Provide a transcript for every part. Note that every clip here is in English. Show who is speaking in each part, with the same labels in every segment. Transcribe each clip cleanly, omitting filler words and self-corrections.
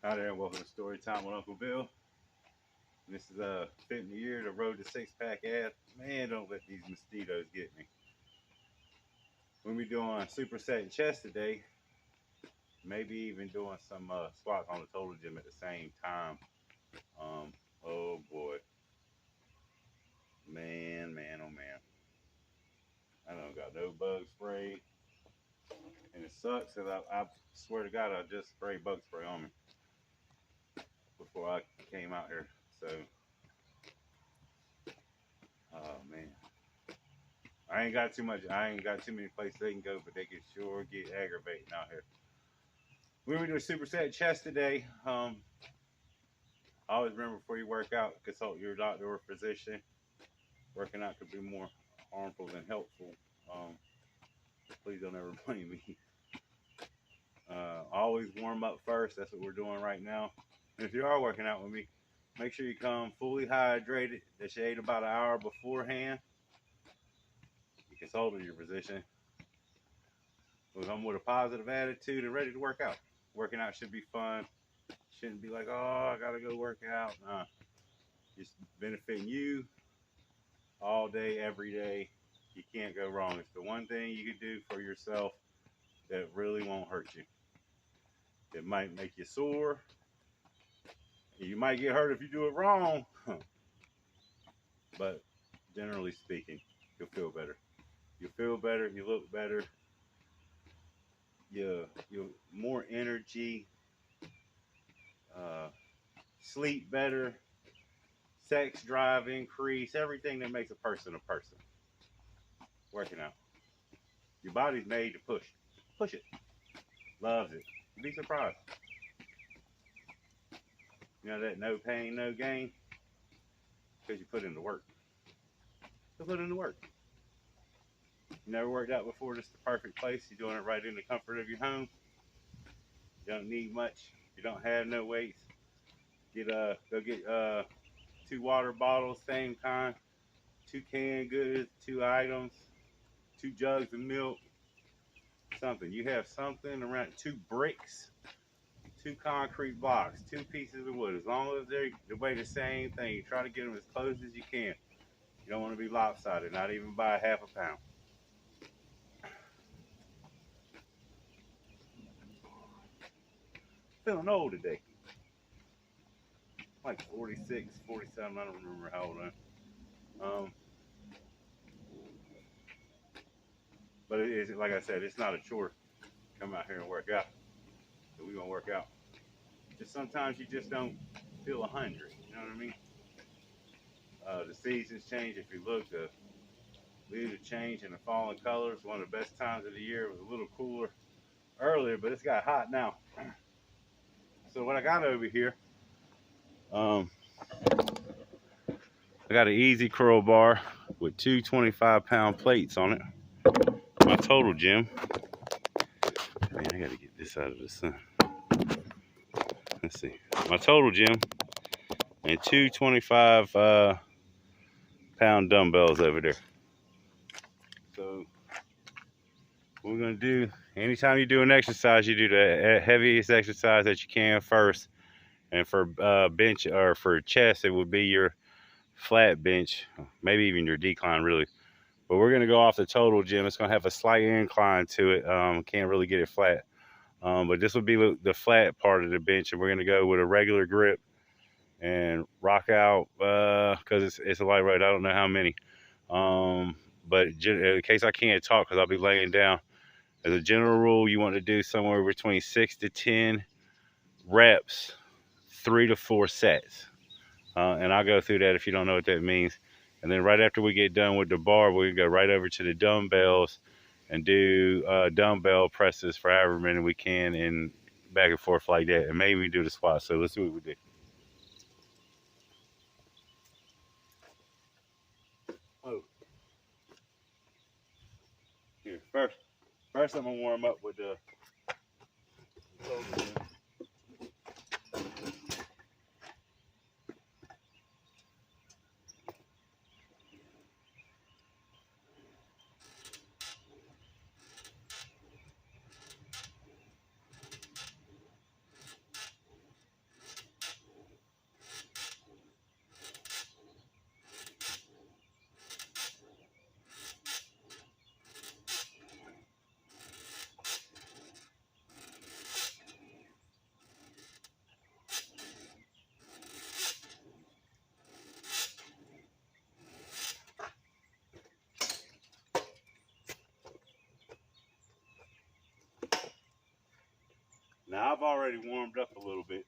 Speaker 1: Hi there, and welcome to Story Time with Uncle Bill. This is fitting the year, the road to six-pack abs. Man, don't let these mosquitoes get me. We'll be doing supersetting chest today. Maybe even doing some squats on the total gym at the same time. Oh boy, man, oh man. I don't got no bug spray, and it sucks because I swear to God I just sprayed bug spray on me before I came out here. So, oh man. I ain't got too many places they can go, but they can sure get aggravating out here. We're gonna do a superset chest today. Always remember before you work out, consult your doctor or physician. Working out could be more harmful than helpful. Please don't ever blame me. Always warm up first. That's what we're doing right now. And if you are working out with me, make sure you come fully hydrated. That you ate about an hour beforehand. You consulted your physician. We'll come with a positive attitude and ready to work out. Working out should be fun. Shouldn't be like, oh, I gotta go work out. Nah, just benefiting you all day, every day. You can't go wrong. It's the one thing you can do for yourself that really won't hurt you. It might make you sore. You might get hurt if you do it wrong. But generally speaking, you'll feel better. You'll feel better. You look better. You're more energy. Sleep better. Sex drive increase. Everything that makes a person. Working out. Your body's made to push. Push it. Loves it. You'd be surprised. You know that no pain, no gain? Because you put in the work. So put in the work. You never worked out before, this is the perfect place. You're doing it right in the comfort of your home. You don't need much. You don't have no weights. Go get 2 water bottles, same kind, 2 canned goods, 2 items, 2 jugs of milk, something. You have something around 2 bricks, 2 concrete blocks, 2 pieces of wood. As long as they weigh the same thing, you try to get them as close as you can. You don't want to be lopsided, not even by ½ a pound. Feeling old today. Like 46, 47, I don't remember how old I am. But it is, like I said, it's not a chore to come out here and work out. So we're going to work out. Just sometimes you just don't feel 100, you know what I mean? The seasons change. If you look, the leaves are changing and the falling colors. One of the best times of the year. It was a little cooler earlier, but it's got hot now. So what I got over here, I got an easy curl bar with 2 25-pound plates on it. My total gym. Man, I gotta get this out of the sun. Let's see. My total gym and 2 25-pound dumbbells over there. So what we're gonna do, anytime you do an exercise, you do the heaviest exercise that you can first. And for bench or for chest, it would be your flat bench, maybe even your decline really. But we're gonna go off the total gym. It's gonna have a slight incline to it. Can't really get it flat. But this will be the flat part of the bench, and we're gonna go with a regular grip and rock out because it's a lightweight. I don't know how many. But in case I can't talk because I'll be laying down, as a general rule, you want to do somewhere between 6 to 10 reps, 3 to 4 sets. And I'll go through that if you don't know what that means. And then right after we get done with the bar, we're going to go right over to the dumbbells and do dumbbell presses for however many we can and back and forth like that. And maybe do the squats. So let's see what we do. Oh, here, first I'm going to warm up with the total. Now I've already warmed up a little bit.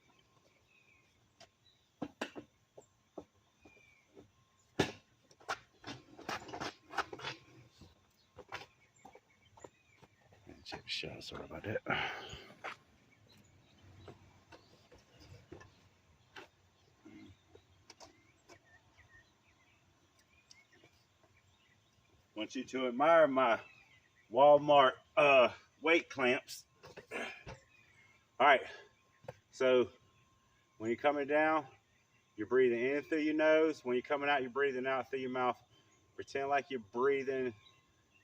Speaker 1: Check the shot, sorry about that. Want you to admire my Walmart weight clamps. All right, so when you're coming down, you're breathing in through your nose. When you're coming out, you're breathing out through your mouth. Pretend like you're breathing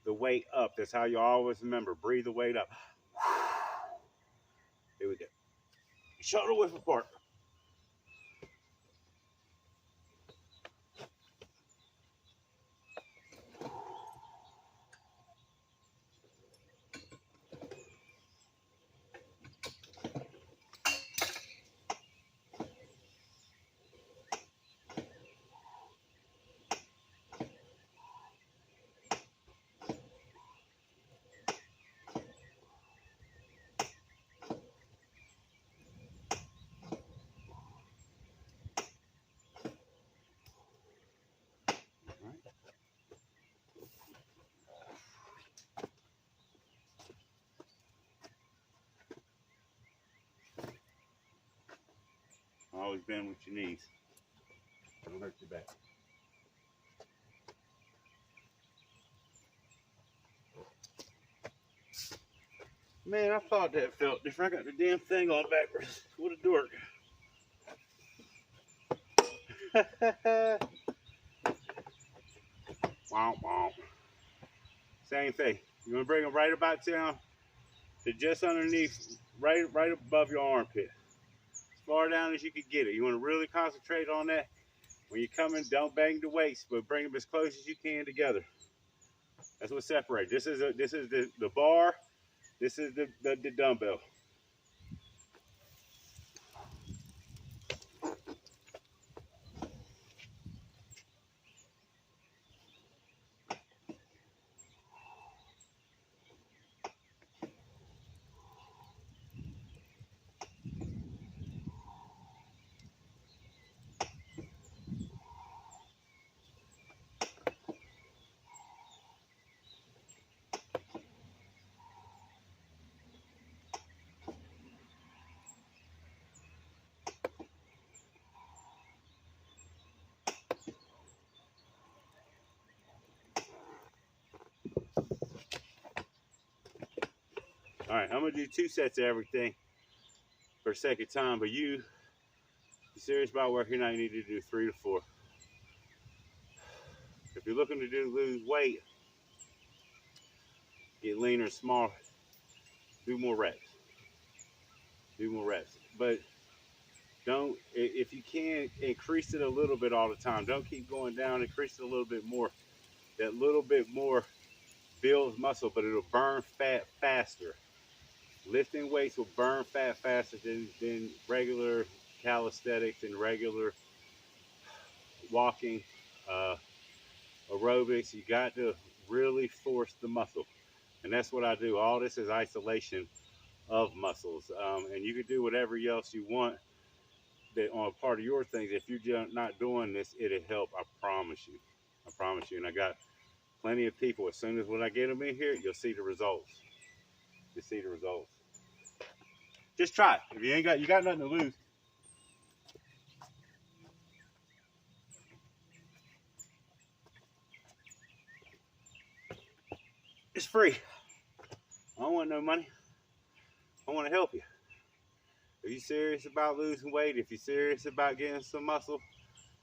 Speaker 1: the weight up. That's how you always remember. Breathe the weight up. Here we go. Shoulder width apart. Always bend with your knees. Don't hurt your back. Man, I thought that felt different. I got the damn thing on backwards. What a dork. Wow, wow. Same thing. You're gonna bring them right about down to just underneath, right above your armpit. As far down as you can get it. You want to really concentrate on that. When you're coming, don't bang the weights, but bring them as close as you can together. That's what separates. This is the bar. This is the dumbbell. All right, I'm gonna do 2 sets of everything for a second time, but you're serious about working out, you need to do 3 to 4. If you're looking to lose weight, get leaner and smaller, do more reps. Do more reps. But don't, if you can, increase it a little bit all the time. Don't keep going down, increase it a little bit more. That little bit more builds muscle, but it'll burn fat faster. Lifting weights will burn fat faster than regular calisthenics and regular walking, aerobics. You got to really force the muscle. And that's what I do. All this is isolation of muscles. And you can do whatever else you want that on part of your things. If you're not doing this, it'll help. I promise you. I promise you. And I got plenty of people. As soon as when I get them in here, you'll see the results. You'll see the results. Just try it. If you got nothing to lose. It's free. I don't want no money. I want to help you. If you're serious about losing weight, if you're serious about getting some muscle,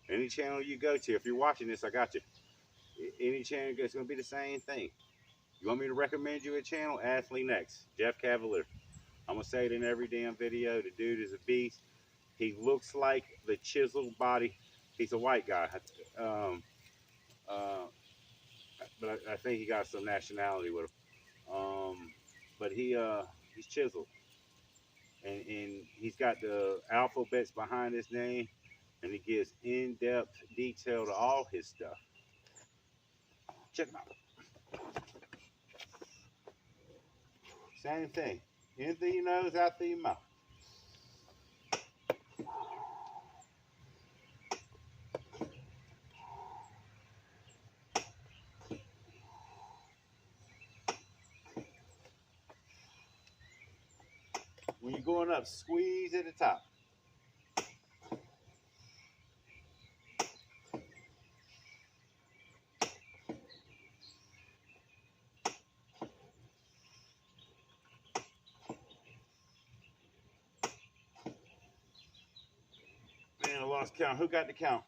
Speaker 1: any channel you go to, if you're watching this, I got you. Any channel, it's going to be the same thing. You want me to recommend you a channel? Athlete Next, Jeff Cavalier. I'm going to say it in every damn video. The dude is a beast. He looks like the chiseled body. He's a white guy. But I think he got some nationality with him. But he's chiseled. And he's got the alphabets behind his name. And he gives in-depth detail to all his stuff. Check him out. Same thing. In through your nose, out through your mouth. When you're going up, squeeze at the top. Man, I lost count. Who got the count?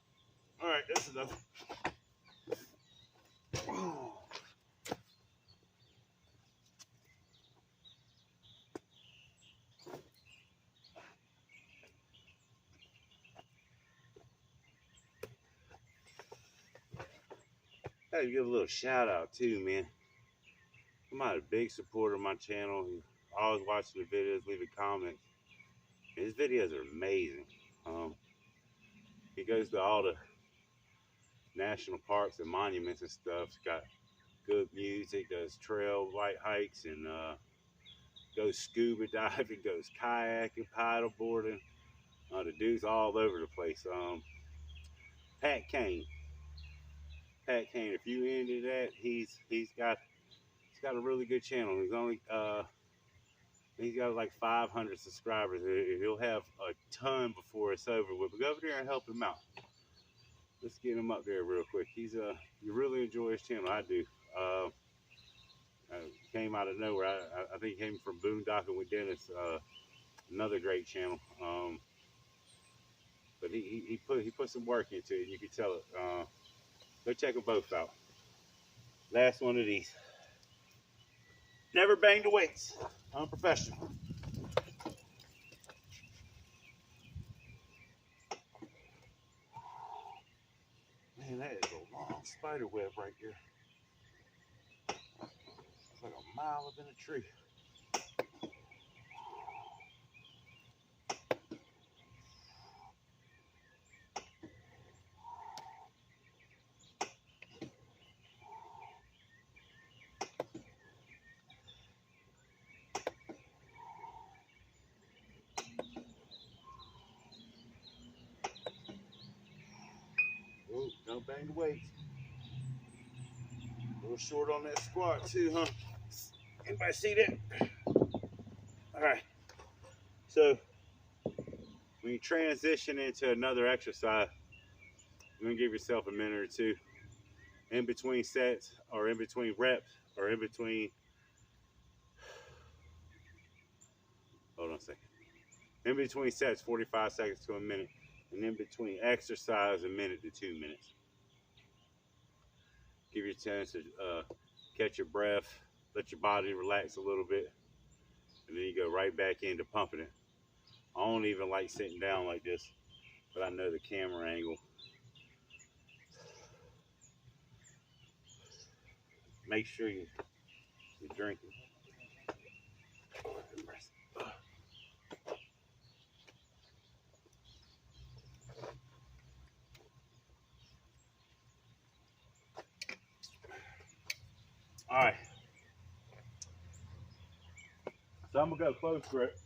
Speaker 1: All right, that's enough. I gotta give a little shout out too, man. I'm a big supporter of my channel. Always watching the videos, leaving comments. And his videos are amazing. He goes to all the national parks and monuments and stuff. He's got good music, does trail light hikes, and goes scuba diving, goes kayaking, paddle boarding. The dude's all over the place. Pat Kane. Pat Kane. If you into that, he's got a really good channel. He's got like 500 subscribers. He'll have a ton before it's over with. But go over there and help him out. Let's get him up there real quick. You really enjoy his channel. I do. Came out of nowhere. I think he came from Boondocking with Dennis. Another great channel. But he put some work into it. You can tell it. Go check them both out. Last one of these. Never bang the weights. Unprofessional. Man, that is a long spider web right here. It's like a mile up in a tree. Oh, don't bang the weights. A little short on that squat too, huh? Anybody see that? All right. So when you transition into another exercise, you're gonna give yourself a minute or two in between sets, or in between reps, or in between. Hold on a second. In between sets, 45 seconds to a minute, and in between exercise, a minute to 2 minutes. Give you a chance to catch your breath, let your body relax a little bit, and then you go right back into pumping it. I don't even like sitting down like this, but I know the camera angle. Make sure you're drinking. All right. So I'm gonna go close grip.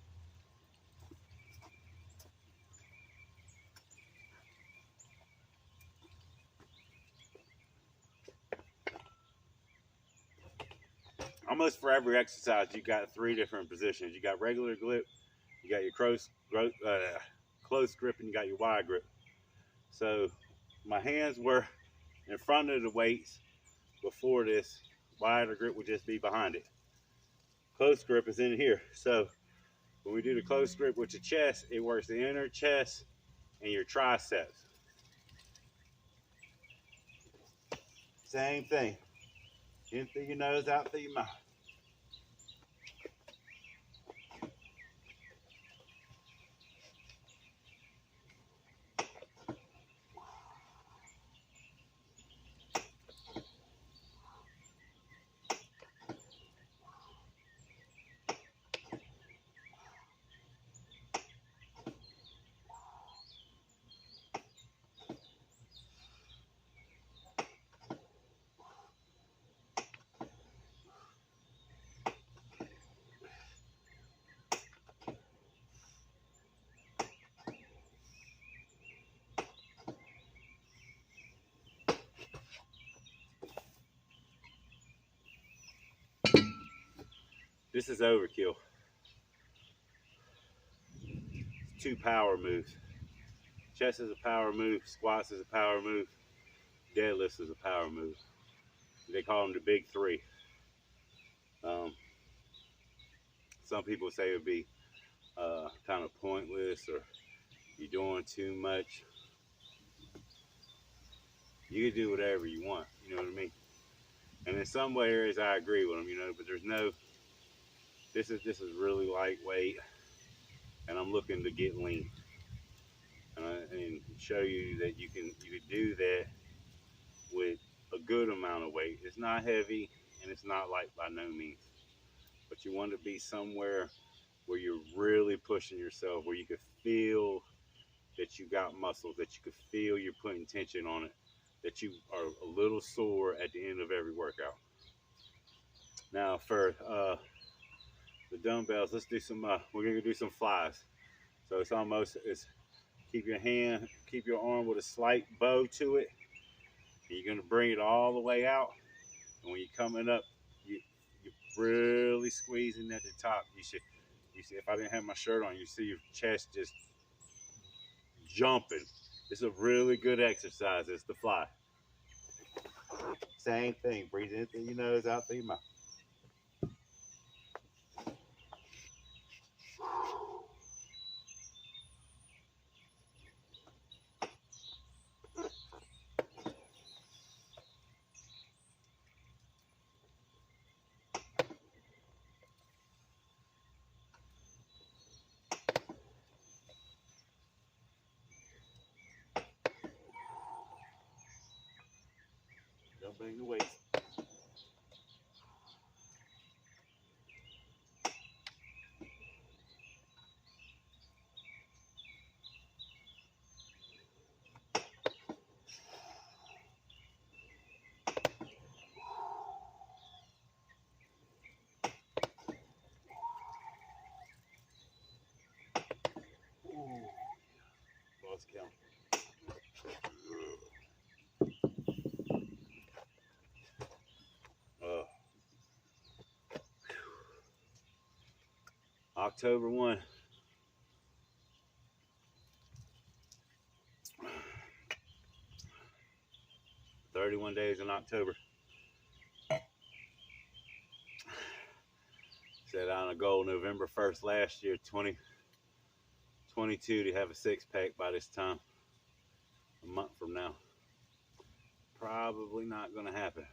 Speaker 1: Almost for every exercise, you got 3 different positions. You got regular grip, you got your close grip, and you got your wide grip. So my hands were in front of the weights before this. Wider grip would just be behind it. Close grip is in here. So when we do the close grip with your chest, it works the inner chest and your triceps. Same thing. In through your nose, out through your mouth. This is overkill. two power moves. Chest is a power move, squats is a power move, deadlifts is a power move. They call them the big three. Some people say it would be kind of pointless or you're doing too much. You can do whatever you want, you know what I mean? And in some areas I agree with them, you know, but there's no, this is really lightweight and I'm looking to get lean. And show you that you can do that with a good amount of weight. It's not heavy and it's not light by no means. But you want to be somewhere where you're really pushing yourself, where you can feel that you got muscles, that you can feel you're putting tension on it, that you are a little sore at the end of every workout. Now for the dumbbells, let's do some, we're gonna do some flies. So it's keep your arm with a slight bow to it. And you're gonna bring it all the way out. And when you're coming up, you're really squeezing at the top. You see, if I didn't have my shirt on, you see your chest just jumping. It's a really good exercise. It's the fly. Same thing. Breathe in through your nose, out through your mouth. Don't bring the weight. Lost count. October 1. 31 days in October. Set out a goal November 1st last year, 2022, to have a six-pack by this time, a month from now. Probably not going to happen.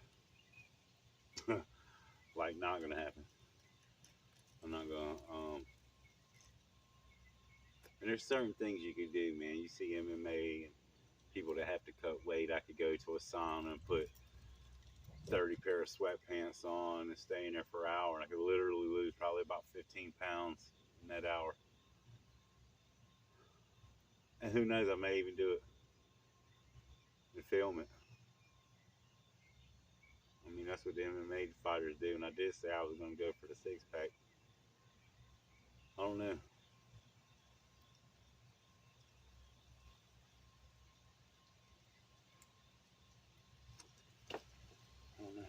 Speaker 1: Like, not going to happen. I'm not going to, and there's certain things you can do, man. You see MMA and people that have to cut weight. I could go to a sauna and put 30 pair of sweatpants on and stay in there for an hour, and I could literally lose probably about 15 pounds in that hour. And who knows, I may even do it and film it. I mean, that's what the MMA fighters do, and I did say I was going to go for the six-pack. I don't know. I don't know.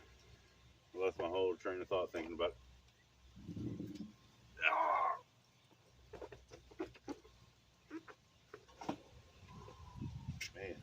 Speaker 1: I lost my whole train of thought thinking about it. Man.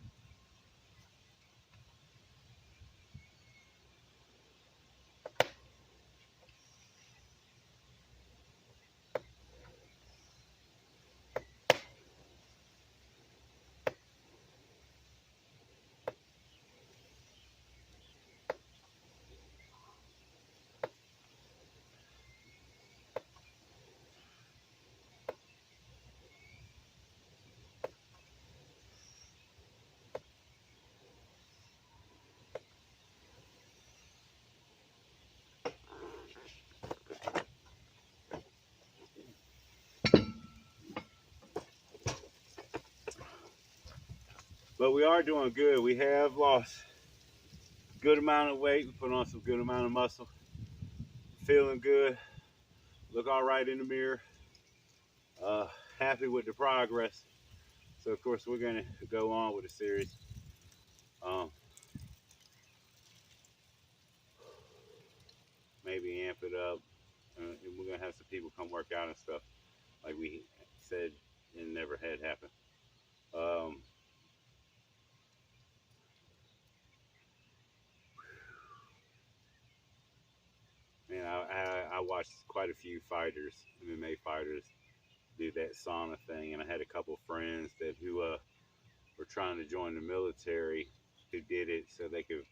Speaker 1: But we are doing good. We have lost a good amount of weight. We put on some good amount of muscle. Feeling good. Look all right in the mirror. Happy with the progress. So of course we're gonna go on with the series. Maybe amp it up. And we're gonna have some people come work out and stuff, like we said It never had happened. Man, I watched quite a few fighters, MMA fighters, do that sauna thing, and I had a couple of friends that who were trying to join the military who did it so they could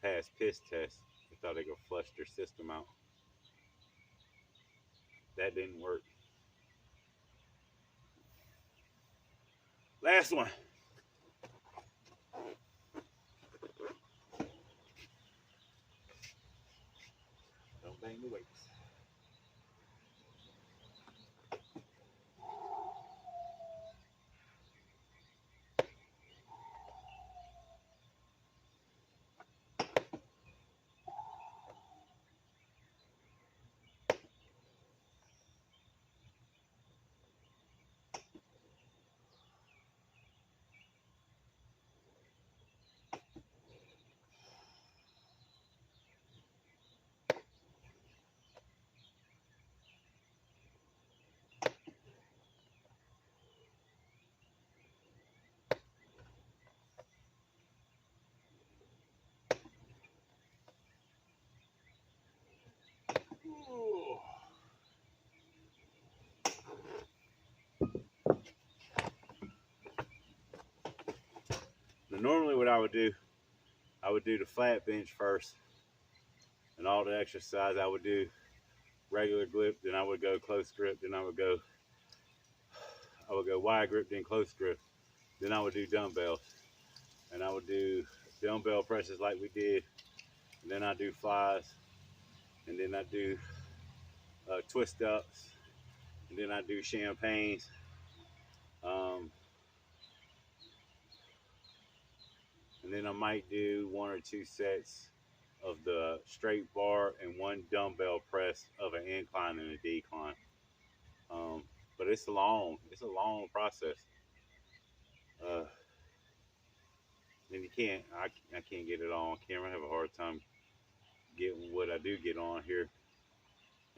Speaker 1: pass piss tests. They thought they could flush their system out. That didn't work. Last one. Don't bang the weights. Now, normally what I would do the flat bench first, and all the exercise I would do regular grip, then I would go close grip, then I would go wide grip, then close grip, then I would do dumbbells, and I would do dumbbell presses like we did, and then I do flies, and then I do twist ups, and then I do champagnes. And then I might do 1 or 2 sets of the straight bar and 1 dumbbell press of an incline and a decline. But it's a long process. And I can't get it all on camera. I have a hard time getting what I do get on here.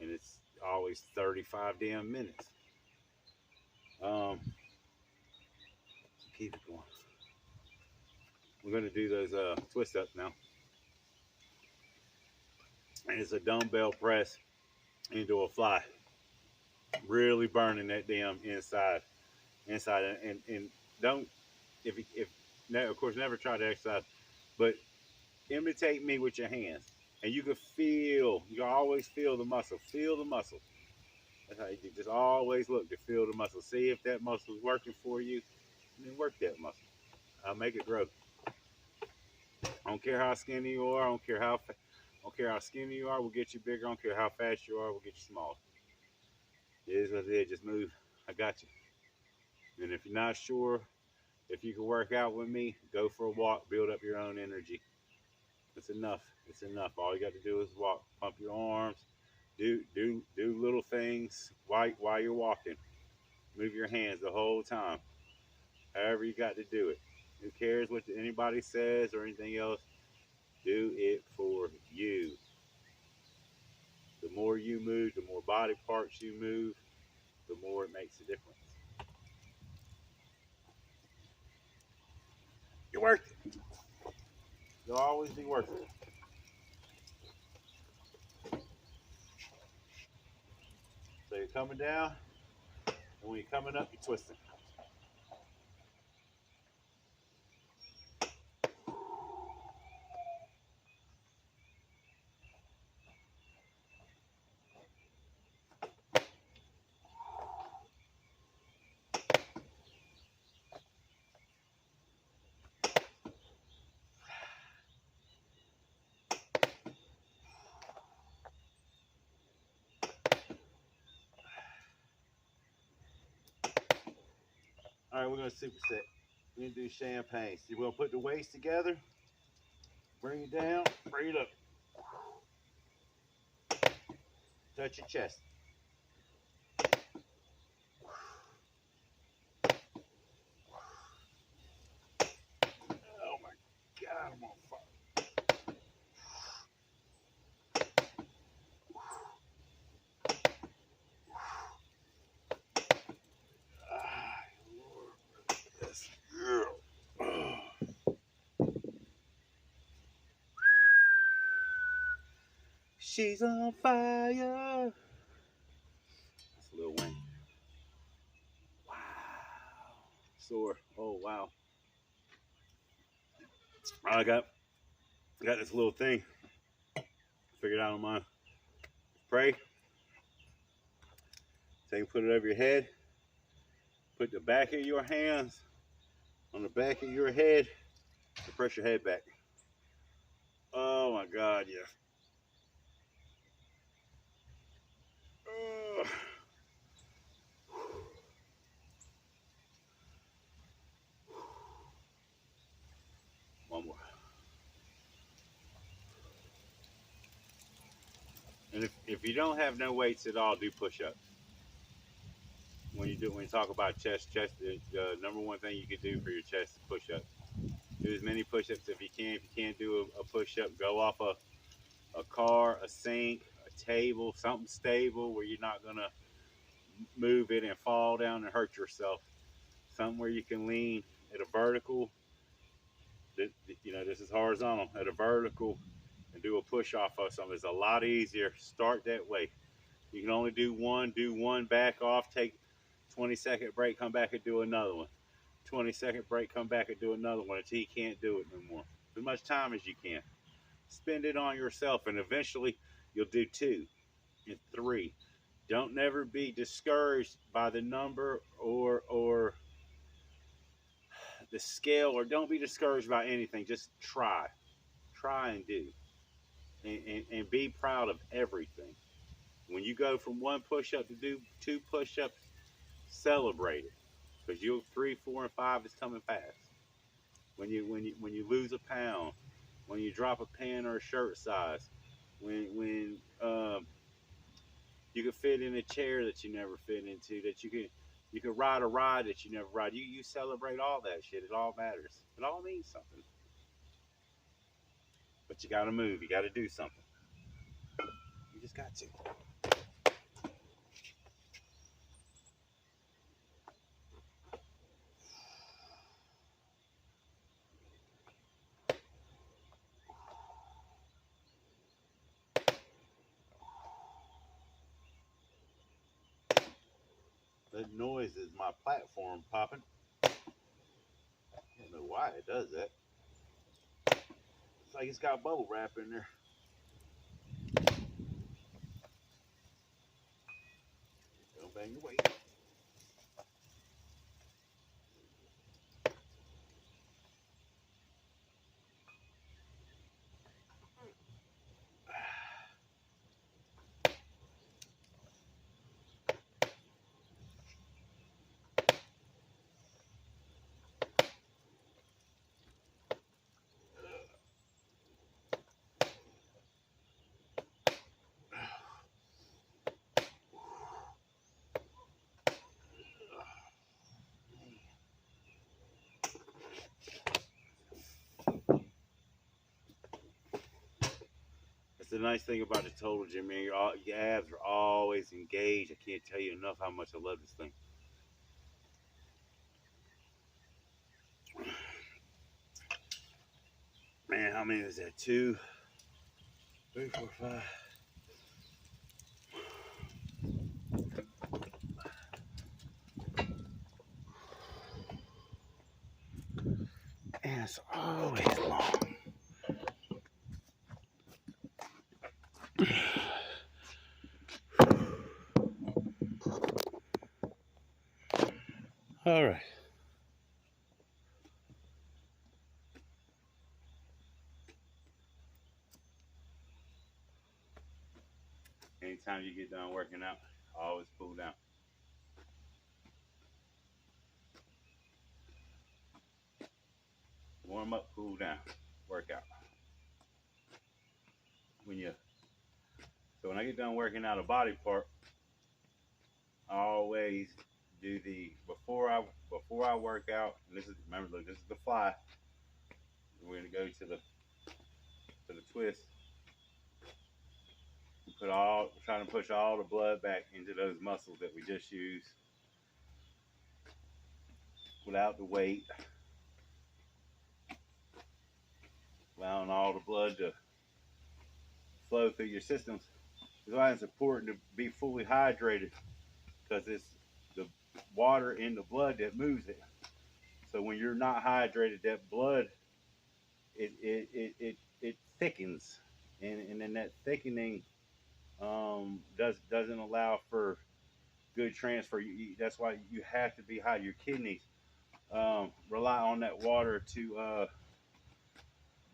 Speaker 1: And it's always 35 damn minutes. Keep it going. We're going to do those twist ups now. And it's a dumbbell press into a fly. Really burning that damn inside. And don't, if of course, never try to exercise, but imitate me with your hands. And you can always feel the muscle. Feel the muscle. That's how you do. Just always look to feel the muscle. See if that muscle is working for you, and then work that muscle. I'll make it grow. I don't care how skinny you are. I don't care how skinny you are. We'll get you bigger. I don't care how fast you are. We'll get you smaller. It is what it is. Just move. I got you. And if you're not sure if you can work out with me, go for a walk. Build up your own energy. It's enough. It's enough. All you got to do is walk. Pump your arms. Do little things while you're walking. Move your hands the whole time. However you got to do it. Who cares what anybody says or anything else? Do it for you. The more you move, the more body parts you move, the more it makes a difference. You're worth it. You'll always be worth it. So you're coming down, and when you're coming up, you're twisting. All right, we're going to superset. We're going to do champagne. So we're going to put the weights together, bring it down, bring it up. Touch your chest. Oh my God, I'm on fire. She's on fire. That's Lil Wayne. Wow. Sore. Oh wow. I got this little thing. Figured out on my spray. So you can put it over your head. Put the back of your hands on the back of your head to press your head back. Oh my God, yeah. One more. And if you don't have no weights at all, do push-ups. When you talk about chest, the number one thing you can do for your chest is push-ups. Do as many push-ups if you can. If you can't do a push-up, go off a car, a sink, a table, something stable where you're not gonna move it and fall down and hurt yourself. Something where you can lean at a vertical. You know, this is horizontal at a vertical, and do a push off of something. It's a lot easier. Start that way. You can only do one, back off, take 20-second break, come back and do another one. 20-second break, come back and do another one until you can't do it no more. As much time as you can. Spend it on yourself, and eventually you'll do 2 and 3. Don't never be discouraged by the number or the scale, or don't be discouraged by anything. Just try and do, and be proud of everything. When you go from 1 push-up to do 2 push-ups, celebrate it, because you'll 3, 4, and 5 is coming fast. When you lose a pound, when you drop a pant or a shirt size, when you can fit in a chair that you never fit into, that you can ride a ride that you never ride. You celebrate all that shit. It all matters. It all means something. But you got to move. You got to do something. You just got to. That noise is my platform popping. I don't know why it does that. It's like it's got bubble wrap in there. Don't bang your weight. The nice thing about the Total Gym, man, your abs are always engaged. I can't tell you enough how much I love this thing. Man, how many is that? 2, 3, 4, 5. And it's always long. All right. Anytime you get done working out, always cool down. Warm up, cool down, work out. So when I get done working out a body part, I always do the before I work out. And this is, remember, look, this is the fly. We're gonna go to the twist. Trying to push all the blood back into those muscles that we just used without the weight, allowing all the blood to flow through your systems. That's why it's important to be fully hydrated, because it's the water in the blood that moves it. So when you're not hydrated, that blood it thickens, and then that thickening doesn't allow for good transfer. That's why you have to be high. Your kidneys rely on that water to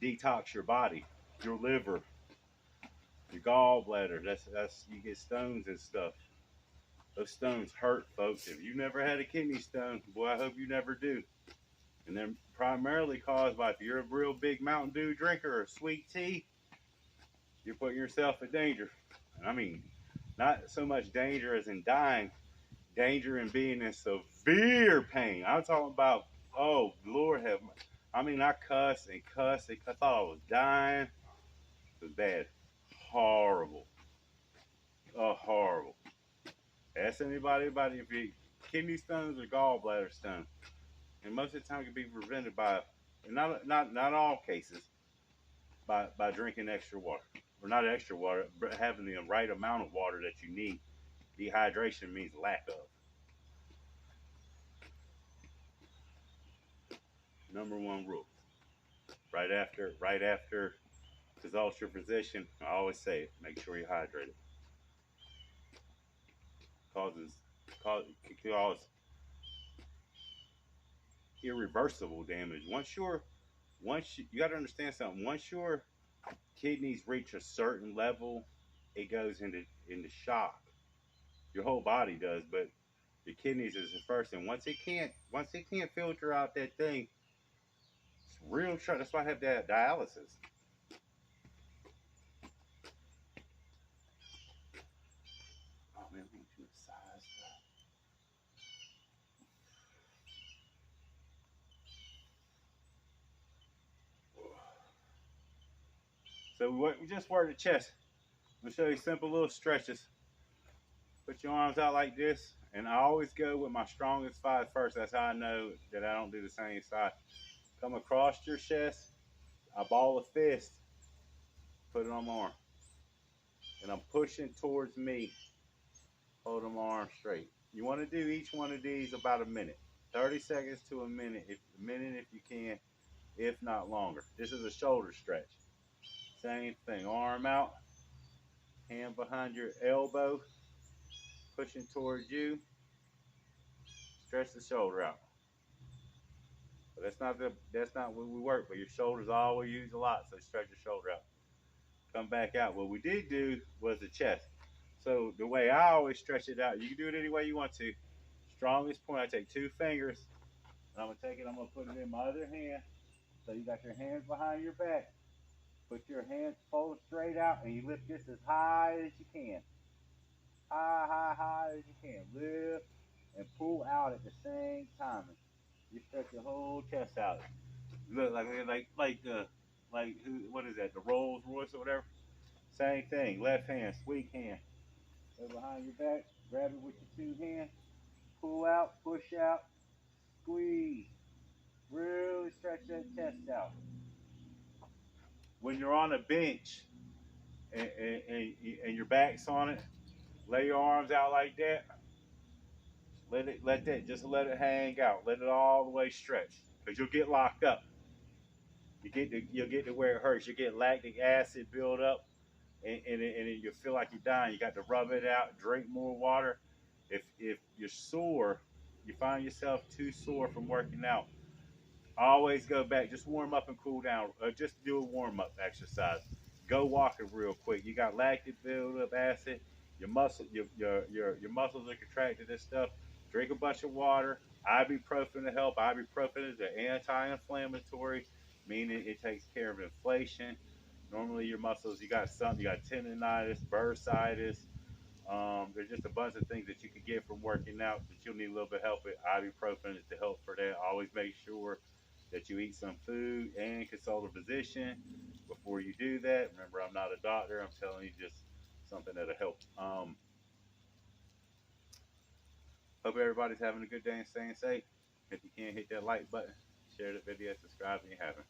Speaker 1: detox your body, your liver, your gallbladder. That's you get stones and stuff. Those stones hurt, folks. If you never had a kidney stone, boy, I hope you never do. And they're primarily caused by, if you're a real big Mountain Dew drinker or sweet tea, you're putting yourself in danger. I mean, not so much danger as in dying, danger in being in severe pain. I'm talking about, oh, Lord have mercy. I mean, I cussed and cussed. I thought I was dying. It was bad. Horrible. Oh, horrible. Ask anybody about it if you kidney stones or gallbladder stones. And most of the time it can be prevented by, not all cases, by drinking extra water. Or not extra water, but having the right amount of water that you need. Dehydration means lack of. Number one rule. Right after consult your physician, I always say it, make sure you're hydrated. Can cause irreversible damage. You got to understand something. Once your kidneys reach a certain level, it goes into shock. Your whole body does, but your kidneys is the first. And once it can't filter out that thing, it's real trouble. That's why I have dialysis. Oh man, I'm too much size. So we just worked the chest. I'm gonna show you simple little stretches. Put your arms out like this, and I always go with my strongest side first. That's how I know that I don't do the same side. Come across your chest, I ball a fist, put it on my arm, and I'm pushing towards me. Hold my arm straight. You want to do each one of these about a minute, 30 seconds to a minute, if you can, if not longer. This is a shoulder stretch. Same thing. Arm out, hand behind your elbow, pushing towards you. Stretch the shoulder out. But that's not what we work. But your shoulders always use a lot, so stretch your shoulder out. Come back out. What we did do was the chest. So the way I always stretch it out, you can do it any way you want to. Strongest point, I take 2 fingers, and I'm gonna put it in my other hand. So you got your hands behind your back. Put your hands fold straight out, and you lift this as high as you can. High as you can. Lift and pull out at the same time. You stretch your whole chest out. Look what is that? The Rolls Royce or whatever. Same thing. Left hand, sweep hand. Go behind your back. Grab it with your 2 hands. Pull out, push out, squeeze. Really stretch that chest out. When you're on a bench and your back's on it, lay your arms out like that. Let it hang out. Let it all the way stretch, because you'll get locked up. You'll get to where it hurts. You get lactic acid build up, and you feel like you're dying. You got to rub it out. Drink more water. If you're sore, you find yourself too sore from working out, always go back. Just warm up and cool down. Just do a warm up exercise. Go walking real quick. You got lactic build up, acid. Your muscles are contracted and stuff. Drink a bunch of water. Ibuprofen to help. Ibuprofen is an anti-inflammatory, meaning it takes care of inflation. Normally your muscles, you got tendonitis, bursitis. There's just a bunch of things that you can get from working out that you'll need a little bit of help with. Ibuprofen is to help for that. Always make sure that you eat some food and consult a physician before you do that. Remember, I'm not a doctor. I'm telling you just something that'll help. Hope everybody's having a good day and staying safe. If you can, hit that like button, share the video, subscribe if you haven't.